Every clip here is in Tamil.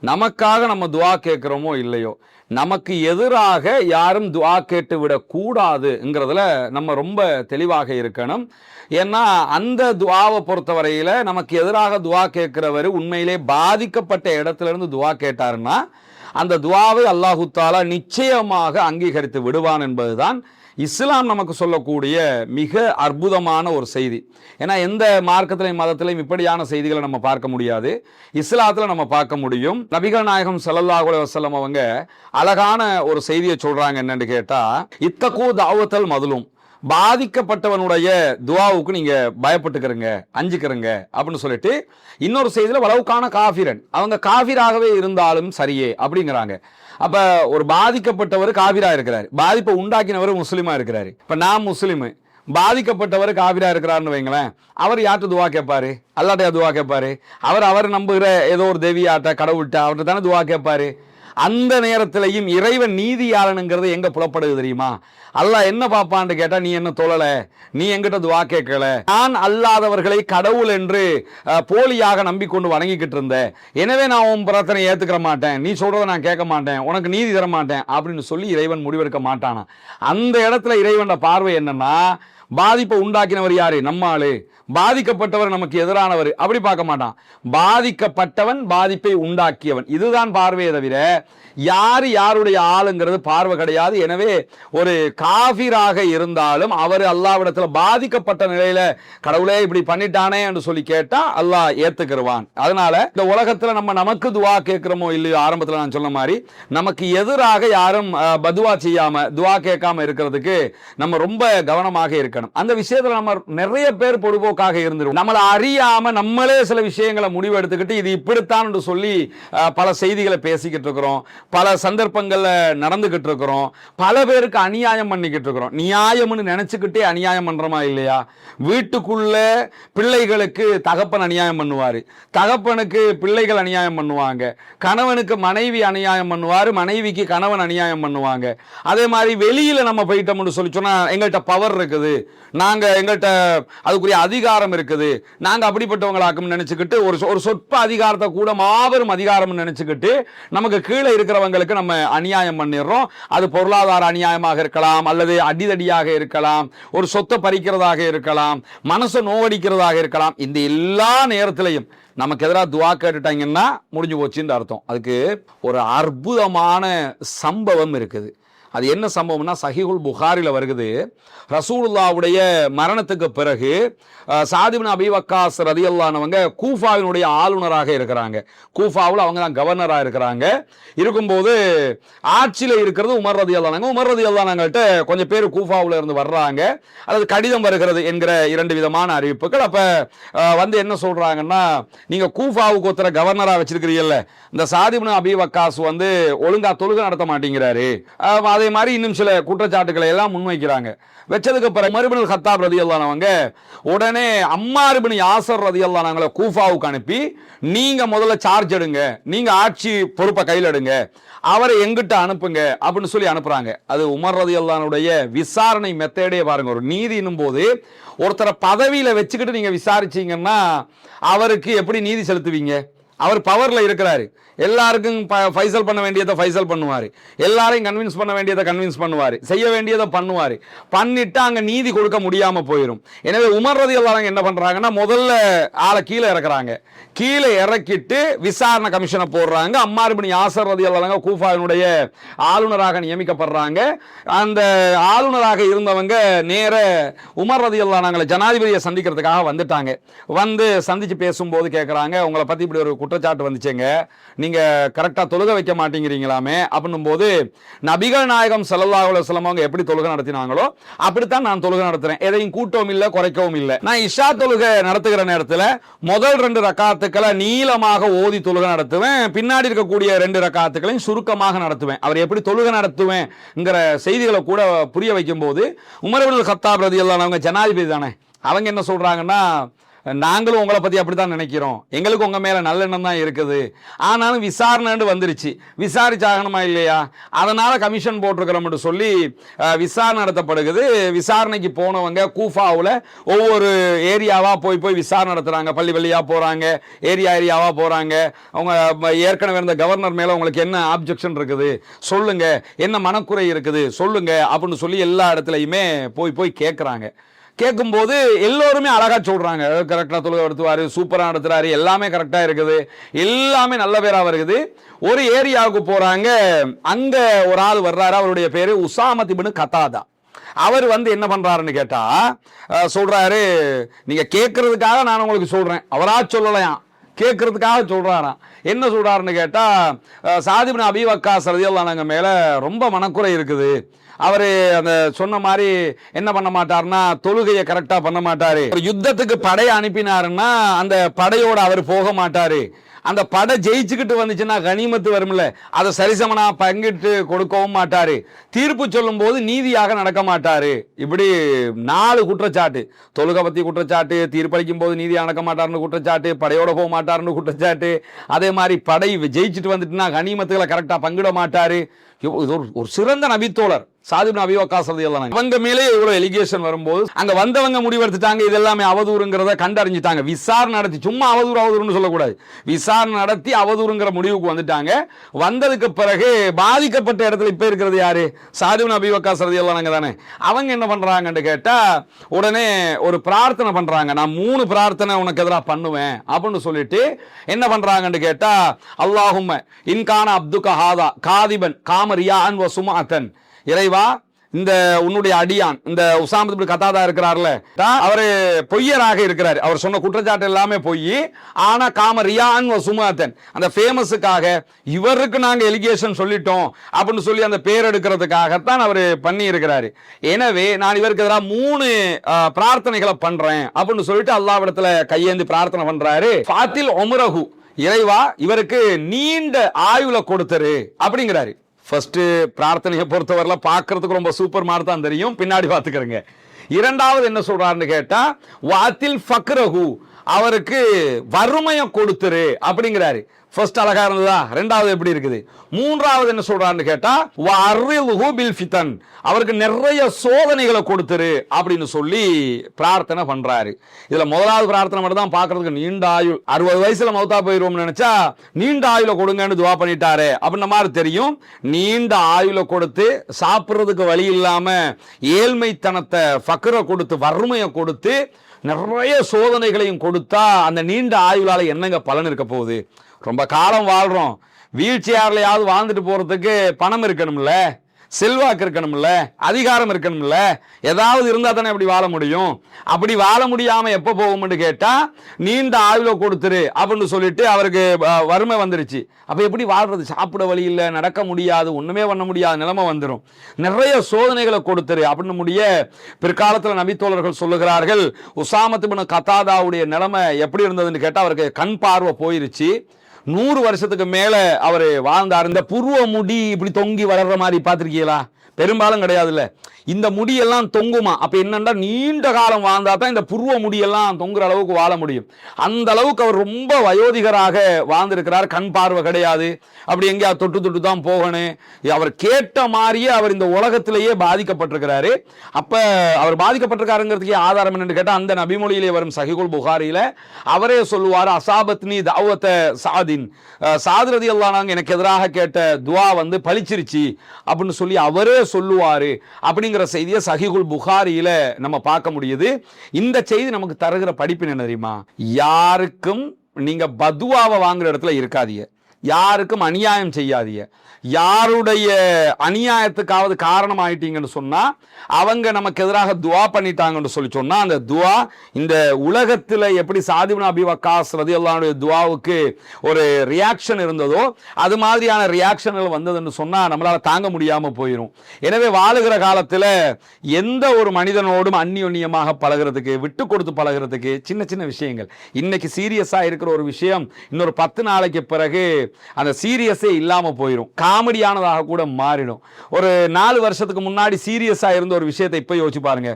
நமக்காக நம்ம துவா கேட்குறோமோ இல்லையோ, நமக்கு எதிராக யாரும் துவா கேட்டு விடக்கூடாதுங்கிறதுல நம்ம ரொம்ப தெளிவாக இருக்கணும். ஏன்னா அந்த துவாவை பொறுத்தவரையில் நமக்கு எதிராக துவா கேட்கிறவர் உண்மையிலே பாதிக்கப்பட்ட இடத்துல இருந்து துவா கேட்டாருன்னா அந்த துவாவை அல்லாஹு தாலா நிச்சயமாக அங்கீகரித்து விடுவான் என்பதுதான் இஸ்லாம் நமக்கு சொல்லக்கூடிய மிக அற்புதமான ஒரு செய்தி. ஏன்னா எந்த மார்க்கத்திலையும் மதத்திலையும் இப்படியான செய்திகளை நம்ம பார்க்க முடியாது, இஸ்லாத்தில் நம்ம பார்க்க முடியும். நபிகள் நாயகம் ஸல்லல்லாஹு அலைஹி வஸல்லம் அவங்க அழகான ஒரு செய்தியை சொல்றாங்க. என்னன்னு கேட்டா, இத்தகு தாவத்தல் மதுலும், பாதிக்கப்பட்டவனுடைய துவாவுக்கு நீங்க பயப்பட்டுக்கிறங்க, அஞ்சுக்கிறங்க அப்படின்னு சொல்லிட்டு இன்னொரு செய்தியில வலவுக்கான காஃபிரன், அவங்க காஃபிராகவே இருந்தாலும் சரியே அப்படிங்கிறாங்க. அப்ப ஒரு பாதிக்கப்பட்டவர் காஃபிரா இருக்கிறாரு, பாதிப்பை உண்டாக்கினவர் முஸ்லிமா இருக்கிறாரு. இப்ப நான் முஸ்லிமு, பாதிக்கப்பட்டவர் காஃபிரா இருக்கிறாருன்னு வைங்களேன், அவர் யார்கிட்ட துவா கேட்பாரு? அல்லாஹ்ட்ட துவா கேட்பாரு? அவர் நம்புகிற ஏதோ ஒரு தேவியாட்ட, கடவுள்கிட்ட அவர்கிட்ட தானே துவா கேட்பாரு. அந்த நேரத்திலையும் இறைவன் நீதியாளனுங்கிறது எங்க புலப்படுது தெரியுமா? அல்லாஹ் என்ன பாப்பான்னு கேட்டா, நீ என்ன தொழல, நீ எங்கிட்ட துவா கேட்கல, நான் அல்லாதவர்களை கடவுள் என்று போலியாக நம்பிக்கொண்டு வணங்கிக்கிட்டு இருந்த, எனவே நான் உன் பிரார்த்தனை ஏத்துக்கிற மாட்டேன், நீ சொல்றதை நான் கேட்க மாட்டேன், உனக்கு நீதி தர மாட்டேன் அப்படின்னு சொல்லி இறைவன் முடிவெடுக்க மாட்டானா? அந்த இடத்துல இறைவன் பார்வை என்னன்னா, பாதிப்பை உண்டாக்கினவர் யாரு? நம்மாளு. பாதிக்கப்பட்டவர் நமக்கு எதிரானவர் அப்படி பார்க்க மாட்டான். பாதிக்கப்பட்டவன் பாதிப்பை உண்டாக்கியவன், இதுதான் பார்வையை தவிர யாரு யாருடைய ஆளுங்கிறது பார்வை கிடையாது. எனவே ஒரு காஃபிராக இருந்தாலும் அவர் அல்லாஹ்விடத்துல பாதிக்கப்பட்ட நிலையில கடவுளே இப்படி பண்ணிட்டானே என்று சொல்லி கேட்டா அல்லாஹ் ஏத்துக்குருவான். அதனால இந்த உலகத்துல நம்ம நமக்கு துவா கேட்கிறோமோ இல்லையோ, ஆரம்பத்துல நான் சொன்ன மாதிரி நமக்கு எதிராக யாரும் பதுவா செய்யாம துவா கேட்காம இருக்கிறதுக்கு நம்ம ரொம்ப கவனமாக இருக்கணும். அந்த விஷயத்துல நம்ம நிறைய பேர் பொதுபோக்காக இருந்துரும், நம்மளை அறியாம நம்மளே சில விஷயங்களை முடிவு எடுத்துக்கிட்டு இது இப்படித்தான் என்று சொல்லி பல செய்திகளை பேசிக்கிட்டு இருக்கிறோம், பல சந்தர்ப்பங்கள்ல நடந்துகிட்டு இருக்கிறோம், பல பேருக்கு அநியாயம் பண்ணிக்கிட்டு இருக்கிறோம். நியாயம்னு நினைச்சுக்கிட்டே அநியாயம் பண்றோமா இல்லையா? வீட்டுக்குள்ள பிள்ளைகளுக்கு தகப்பன் அநியாயம் பண்ணுவாரு, தகப்பனுக்கு பிள்ளைகள் அநியாயம் பண்ணுவாங்க, கணவனுக்கு மனைவி அநியாயம் பண்ணுவாரு, மனைவிக்கு கணவன் அநியாயம் பண்ணுவாங்க. அதே மாதிரி வெளியில நம்ம போயிட்டோம்னு சொல்லி சொன்னா, எங்கள்கிட்ட பவர் இருக்குது, நாங்க எங்கள்கிட்ட அதுக்குரிய அதிகாரம் இருக்குது, நாங்க அப்படிப்பட்டவங்களாக்கும் நினைச்சுக்கிட்டு ஒரு சொற்ப அதிகாரத்தை கூட மாபெரும் அதிகாரம் நினைச்சுக்கிட்டு நமக்கு கீழே இருக்கிறவங்களுக்கு நம்ம அநியாயம் பண்ணிடுறோம். அது பொருளாதார அநியாயமாக இருக்கலாம், அல்லது அடிதடியாக இருக்கலாம், ஒரு சொத்தை பறிக்கிறதாக இருக்கலாம், மனசை நோவடிக்கிறதாக இருக்கலாம். இந்த எல்லா நேரத்திலையும் நமக்கு எதிராக துவா கேட்டுட்டாங்கன்னா முடிஞ்சு போச்சுன்னு அர்த்தம். அதுக்கு ஒரு அற்புதமான சம்பவம் இருக்குது. அது என்ன சம்பவம்னா, சஹீஹுல் புகாரில வருகிறது. ரசூலுல்லாஹ்வுடைய மரணத்துக்கு பிறகு சாத் இப்னு அபீ வக்காஸ் ரலியல்லாஹு அன்ஹுவங்க கூஃபாவினுடைய ஆளுநராக இருக்கிறாங்க. கூஃபாவில் அவங்க தான் கவர்னராக இருக்கிறாங்க. இருக்கும்போது ஆட்சியில் இருக்கிறது உமர் ரலியல்லாஹு அன்ஹு. உமர் ரலியல்லாஹு அன்ஹுகிட்ட கொஞ்சம் பேர் கூஃபாவில் இருந்து வர்றாங்க, அல்லது கடிதம் வருகிறது என்கிற இரண்டு விதமான அறிவிப்புகள். அப்ப வந்து என்ன சொல்றாங்கன்னா, நீங்க கூஃபாவுக்கு ஒருத்தர கவர்னரா வச்சிருக்கிறீங்கல்ல, இந்த சாத் இப்னு அபீ வக்காஸ் வந்து ஒழுங்கா தொழுகை நடத்த மாட்டேங்கிறாரு, அதே மாதிரி இன்னும் சில குற்றச்சாட்டுகளை எல்லாம் முன்வைக்கிறாங்க. வச்சதுக்கு பிறகு உமர் இப்னு கத்தாப் ரலியல்லாஹு அன்ஹு உடனே அம்மார் இப்னு யாசர் ரலியல்லாஹு அன்ஹு கூஃபாவுக்கு அனுப்பி, நீங்க முதல்ல சார்ஜ் எடுங்க, நீங்க ஆட்சி பொறுப்பை கையில் எடுங்க, அவரை எங்கிட்ட அனுப்புங்க அப்படின்னு சொல்லி அனுப்புறாங்க. அது உமர் ரலியல்லாஹு அன்ஹுடைய விசாரணை மெத்தேடே பாருங்க. ஒரு நீதினும் போது ஒருத்தரை பதவியில வச்சுக்கிட்டு நீங்க விசாரிச்சீங்கன்னா அவருக்கு எப்படி நீதி செலுத்துவீங்க? அவர் பவர்ல இருக்கிறாரு, எல்லாருக்கும் ஃபைசல் பண்ண வேண்டியதை ஃபைசல் பண்ணுவாரு, எல்லாரையும் கன்வின்ஸ் பண்ண வேண்டியதை கன்வின்ஸ் பண்ணுவாரு, செய்ய வேண்டியதை பண்ணுவாரு, பண்ணிட்டு அங்க நீதி கொடுக்க முடியாம போயிடும். எனவே உமர் ரலியல்லாஹு அன்ஹு என்ன பண்றாங்கன்னா, முதல்ல ஆளை கீழே இறக்குறாங்க, கீழே இறக்கிட்டு விசாரணை கமிஷனை போடுறாங்க. அம்மார் இப்னு யாசர் ரலியல்லாஹு அன்ஹு கூஃபாவினுடைய ஆளுநராக நியமிக்கப்படுறாங்க. அந்த ஆளுநராக இருந்தவங்க நேர உமர் ரலியல்லாஹு அன்ஹு ஜனாதிபதியை சந்திக்கிறதுக்காக வந்துட்டாங்க. வந்து சந்திச்சு பேசும்போது கேட்கறாங்க, உங்களை பத்தி இப்படி ஒரு குற்றச்சாட்டு வந்துச்சுங்க, நீங்க கரெக்டா தொழுகை வைக்க மாட்டேங்கிறீங்களாமே அப்படின்னும் போது, நபிகள் நாயகம் ஸல்லல்லாஹு அலைஹி வஸல்லம் அவங்க எப்படி தொழுகை நடத்தினாங்களோ அப்படித்தான் நான் தொழுகை நடத்துறேன், எதையும் கூட்டவும் இல்லை குறைக்கவும் இல்லை. நான் இஷா தொழுகை நடத்துகிற நேரத்தில் முதல் 2 ரக்காத்துக்களை நீளமாக ஓதி தொழுகை நடத்துவேன், பின்னாடி இருக்கக்கூடிய 2 ரக்காத்துக்களையும் சுருக்கமாக நடத்துவேன். அவர் எப்படி தொழுகை நடத்துவேன்ங்கிற செய்திகளை கூட புரிய வைக்கும் போது உமர் இப்னு கத்தாப் ரலியல்லாஹு அன்ஹு ஜனாதிபதி தானே, அவங்க என்ன சொல்றாங்கன்னா, நாங்களும் உங்களை பத்தி அப்படித்தான் நினைக்கிறோம், எங்களுக்கு உங்க மேல நல்லெண்ணம் தான் இருக்குது, ஆனாலும் விசாரணை வந்துருச்சு, விசாரிச்சாகணுமா இல்லையா, அதனால கமிஷன் போட்டிருக்கிறோம் சொல்லி விசாரணை நடத்தப்படுகிறது. விசாரணைக்கு போனவங்க கூஃபாவில் ஒவ்வொரு ஏரியாவா போய் போய் விசாரணை நடத்துறாங்க, பள்ளி பள்ளியா போறாங்க, ஏரியாவா போறாங்க. அவங்க ஏற்கனவே இருந்த கவர்னர் மேல உங்களுக்கு என்ன ஆப்ஜெக்ஷன் இருக்குது சொல்லுங்க, என்ன மனக்குறை இருக்குது சொல்லுங்க அப்படின்னு சொல்லி எல்லா இடத்துலையுமே போய் போய் கேட்கறாங்க. கேட்கும்போது எல்லோருமே அழகா சொல்றாங்க, கரெக்டா தொழுகை நடத்துவாரு, சூப்பரா நடத்துறாரு, எல்லாமே கரெக்டா இருக்குது, எல்லாமே நல்ல பேரா வருது. ஒரு ஏரியாவுக்கு போறாங்க, அங்க ஒரு ஆள் வர்றாரு, அவருடைய பேரு உசாமத் இப்னு கதாதா. அவர் என்ன பண்றாருன்னு கேட்டா சொல்றாரு, நீங்க கேட்கறதுக்காக நான் உங்களுக்கு சொல்றேன், அவரா சொல்லலையாம், கேட்கறதுக்காக சொல்றாராம். என்ன சொல்றாருன்னு கேட்டா, சாத் இப்னு அபீ வக்காஸ் ரலியல்லாஹு அன்ஹு மேல ரொம்ப மனக்குறை இருக்குது, அவரு அந்த சொன்ன மாதிரி என்ன பண்ண மாட்டாருன்னா தொழுகையை கரெக்டா பண்ண மாட்டாரு, ஒரு யுத்தத்துக்கு படையை அனுப்பினாருன்னா அந்த படையோட அவர் போக மாட்டாரு, அந்த படை ஜெயிச்சுக்கிட்டு வந்துச்சுன்னா கனிமத்து வரும்ல, அதை சரிசமனா பங்கிட்டு கொடுக்கவும் மாட்டாரு, தீர்ப்பு சொல்லும் போது நீதியாக நடக்க மாட்டாரு. இப்படி 4 குற்றச்சாட்டு, தொழுகை பத்தி குற்றச்சாட்டு, தீர்ப்பளிக்கும் போது நீதியாக நடக்க மாட்டாருன்னு குற்றச்சாட்டு, படையோட போக மாட்டாருன்னு குற்றச்சாட்டு, அதே மாதிரி படை ஜெயிச்சுட்டு வந்துட்டுனா கனிமத்துகளை கரெக்டா பங்கிட மாட்டாரு. ஒரு சிறந்த நபித்தோழர் சாத் இப்னு அபீ வக்காஸ் ரலியல்லாஹு அன்ஹு, அவங்க மேலே இவ்வளவு எலிகேஷன் வரும்போது அங்க வந்தவங்க முடிவெடுத்துட்டாங்க, இது எல்லாமே அவதூறுங்கிறத கண்டறிஞ்சிட்டாங்க. விசாரணை நடத்தி, சும்மா அவதூறுன்னு சொல்லக்கூடாது, விசாரணை நடத்தி அவதூறுங்கிற முடிவுக்கு வந்துட்டாங்க. வந்ததுக்கு பிறகு பாதிக்கப்பட்ட இடத்துல இப்ப இருக்கிறது யாரு, சாத் இப்னு அபீ வக்காஸ் ரலியல்லாஹு அன்ஹு தானே. அவங்க என்ன பண்றாங்கன்னு கேட்டா உடனே ஒரு பிரார்த்தனை பண்றாங்க, நான் 3 பிரார்த்தனை உனக்கு எதிராக பண்ணுவேன் அப்படின்னு சொல்லிட்டு என்ன பண்றாங்கன்னு கேட்டா, அல்லாஹும்ம இன்கான அப்துக ஹாதா காதிபன் காமரியான் வ சுமாத்தன், இறைவா இந்த உன்னுடைய அடியான் இந்த உசாமத் இப்னு கதாதா இருக்கிறார்ல, அவரு பொய்யராக இருக்கிறார், அவர் சொன்ன குற்றச்சாட்டு எல்லாமே பொய், ஆனா காம ரியான் வ சுமாத்தன், அந்த ஃபேமஸுக்காக இவருக்கு நாங்க எலிகேஷன் சொல்லிட்டோம் அப்படின்னு சொல்லி அந்த பேர் எடுக்கிறதுக்காகத்தான் அவர் பண்ணி இருக்கிறாரு. எனவே நான் இவருக்கு எதிராக 3 பிரார்த்தனைகளை பண்றேன் அப்படின்னு சொல்லிட்டு அல்லாஹ்விடத்துல கையேந்தி பிரார்த்தனை பண்றாரு. ஃபாத்தில் உம்ரஹு, இறைவா இவருக்கு நீண்ட ஆயுள கொடுத்துரு அப்படிங்கிறாரு. ஃபர்ஸ்ட் பிரார்த்தனையை பொறுத்தவரை பார்க்கறதுக்கு ரொம்ப சூப்பர் மாதிரி தான் தெரியும், பின்னாடி பார்த்துக்கிறேங்க. இரண்டாவது என்ன சொல்றாருன்னு கேட்டா வாத்தில் ஃபக்ரஹு, அவருக்கு வறுமையை கொடுத்துரு அப்படிங்கிறாரு. ஃபர்ஸ்ட் அழகா இருந்ததா, ரெண்டாவது எப்படி இருக்குது, மூன்றாவது என்ன சொல்றாருன்னு கேட்டா வஅர்ரிஹு பில் ஃபிதன், அவருக்கு நிறைய சோதனைகளை கொடுத்துரு அப்படின்னு சொல்லி பிரார்த்தனை பண்றாரு. இதுல முதலாவது பிரார்த்தனை மட்டும் தான் பார்க்கிறதுக்கு நீண்ட ஆயுள், 60 வயசுல மௌத்தா போயிருவோம்னு நினைச்சா நீண்ட ஆயுள கொடுங்கன்னு துவா பண்ணிட்டாரு அப்படின்ற மாதிரி தெரியும். நீண்ட ஆயுள கொடுத்து சாப்பிட்றதுக்கு வழி இல்லாம ஏழ்மைத்தனத்தை ஃபக்ரை கொடுத்து வறுமையை கொடுத்து நிறைய சோதனைகளையும் கொடுத்தா அந்த நீண்ட ஆயுளால என்னங்க பலன் இருக்க போகுது? ரொம்ப காலம் வாழ்றோம், வீல் சேர்லையாவது வாழ்ந்துட்டு போறதுக்கு பணம் இருக்கணும்ல, செல்வாக்கு இருக்கணும்ல, அதிகாரம் இருக்கணும்ல, ஏதாவது இருந்தா தானே அப்படி வாழ முடியும். அப்படி வாழ முடியாம எப்ப போகும்னு கேட்டா நீண்ட ஆயுள கொடுத்துரு அப்படின்னு சொல்லிட்டு அவருக்கு வறுமை வந்துருச்சு. அப்ப எப்படி வாழ்றது? சாப்பிட வழி இல்லை, நடக்க முடியாது, ஒண்ணுமே பண்ண முடியாத நிலைமை வந்துடும். நிறைய சோதனைகளை கொடுத்துரு அப்படின்னு முடிய பிற்காலத்தில் நபித்தோழர்கள் சொல்லுகிறார்கள், உசாமத் இப்னு கதாதாவுடைய நிலைமை எப்படி இருந்ததுன்னு கேட்டா அவருக்கு கண் பார்வை போயிருச்சு. 100 வருஷத்துக்கு மேல அவரு வாழ்ந்தார். இந்த புருவ முடி இப்படி தொங்கி வளர்ற மாதிரி பார்த்திருக்கீங்களா? பெரும்பாலும் கிடையாதுல்ல. இந்த முடியெல்லாம் தொங்குமா? அப்ப என்னன்னா நீண்ட காலம் வாழ்ந்தா தான் இந்த புருவ முடியெல்லாம் தொங்குற அளவுக்கு வாழ முடியும். அந்த அளவுக்கு அவர் ரொம்ப வயோதிகராக வாழ்ந்திருக்கிறார். கண் பார்வை கிடையாது, அப்படி எங்கேயா தொட்டு தொட்டு தான் போகணும். அவர் கேட்ட மாதிரியே அவர் இந்த உலகத்திலேயே பாதிக்கப்பட்டிருக்கிறாரு. அப்ப அவர் பாதிக்கப்பட்டிருக்காருங்கிறதுக்கே ஆதாரம் என்னன்னு கேட்டா அந்த நபிமொழியிலே வரும் சஹீஹுல் புகாரியில அவரே சொல்லுவார், அசாபத்னி தஅவத சாதின், சாத் ரலியல்லாஹு அன்ஹு எனக்கு எதிராக கேட்ட துஆ பலிச்சிருச்சு அப்படின்னு சொல்லி அவரே சொல்லுவாரு. அப்படிங்கிற செய்தியை சஹீஹுல் புகாரியில நம்ம பார்க்க முடியுது. இந்த செய்தி நமக்கு தருகிற படிப்பு என்ன தெரியுமா? யாருக்கும் நீங்க பதுவாவை வாங்குற இடத்துல இருக்காதீங்க, யாருக்கும் அநியாயம் செய்யாதீங்க. யாருடைய அநியாயத்துக்காவது காரணம் ஆயிட்டீங்கன்னு சொன்னா அவங்க நமக்கு எதிராக துவா பண்ணிட்டாங்கன்னு சொல்லி சொன்னா அந்த துவா இந்த உலகத்துல எப்படி சாத் இப்னு அபீ வக்காஸ் ரலியல்லாஹு அன்ஹு துவாவுக்கு ஒரு ரியாக்ஷன் இருந்ததோ அது மாதிரியான ரியாக்ஷன்கள் வந்ததுன்னு சொன்னா நம்மளால தாங்க முடியாம போயிடும். எனவே வாழுகிற காலத்துல எந்த ஒரு மனிதனோடும் அந்நியோன்யமாக பழகிறதுக்கு, விட்டு கொடுத்து பழகிறதுக்கு சின்ன சின்ன விஷயங்கள், இன்னைக்கு சீரியஸா இருக்கிற ஒரு விஷயம் இன்னொரு 10 நாளைக்கு பிறகு அந்த சீரியஸே இல்லாம போயிடும், காமெடியானதாக கூட மாறிடும். ஒரு 4 வருஷத்துக்கு முன்னாடி சீரியஸா இருந்த ஒரு விஷயத்தை இப்ப யோசிச்சு பாருங்க,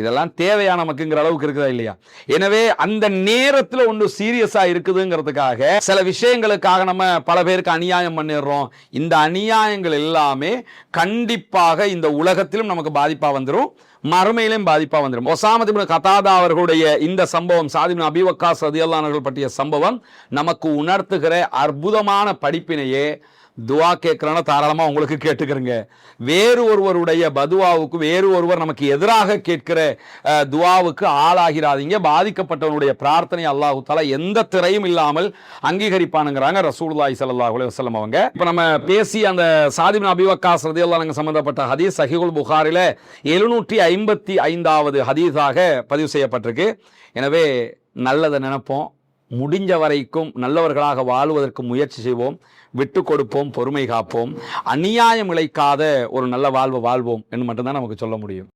இதெல்லாம் தேவையா நமக்குங்கிற அளவுக்கு இருக்குதா இல்லையா? எனவே அந்த நேரத்தில் ஒன்று சீரியஸா இருக்குதுங்கிறதுக்காக சில விஷயங்களுக்காக நம்ம பல பேருக்கு அநியாயம் பண்ணிடுறோம். இந்த அநியாயங்கள் எல்லாமே கண்டிப்பாக இந்த உலகத்திலும் நமக்கு பாதிப்பா வந்துடும், மறுமையிலும் பாதிப்பா வந்துடும். ஒசாமா இப்னு கதாதா அவர்களுடைய இந்த சம்பவம், சாத் இப்னு அபீ வக்காஸ் ரலியல்லாஹு அன்ஹு பற்றிய சம்பவம் நமக்கு உணர்த்துகிற அற்புதமான படிப்பினையே. துவா கேட்கிறோன்னா தாராளமாக உங்களுக்கு கேட்டுக்கிறங்க. வேறு ஒருவருடைய பதுவாவுக்கு, வேறு ஒருவர் நமக்கு எதிராக கேட்கிற துவாவுக்கு ஆளாகிறாதீங்க. பாதிக்கப்பட்டவனுடைய பிரார்த்தனை அல்லாஹு தஆலா எந்த திரையும் இல்லாமல் அங்கீகரிப்பானுங்கிறாங்க ரசூலுல்லாஹி ஸல்லல்லாஹு அலைஹி வஸல்லம் அவங்க. இப்போ நம்ம பேசி அந்த சாத் இப்னு அபீ வக்காஸ் ரலியல்லாஹு அன்ஹு சம்பந்தப்பட்ட ஹதீஸ் சஹீஹுல் புகாரில 755வது ஹதீஸாக பதிவு செய்யப்பட்டிருக்கு. எனவே நல்லதை நினைப்போம், முடிஞ்ச வரைக்கும் நல்லவர்களாக வாழ்வதற்கு முயற்சி செய்வோம், விட்டு கொடுப்போம், பொறுமை காப்போம், அநியாயம் இழைக்காத ஒரு நல்ல வாழ்வை வாழ்வோம் என்று மட்டும்தான் நமக்கு சொல்ல முடியும்.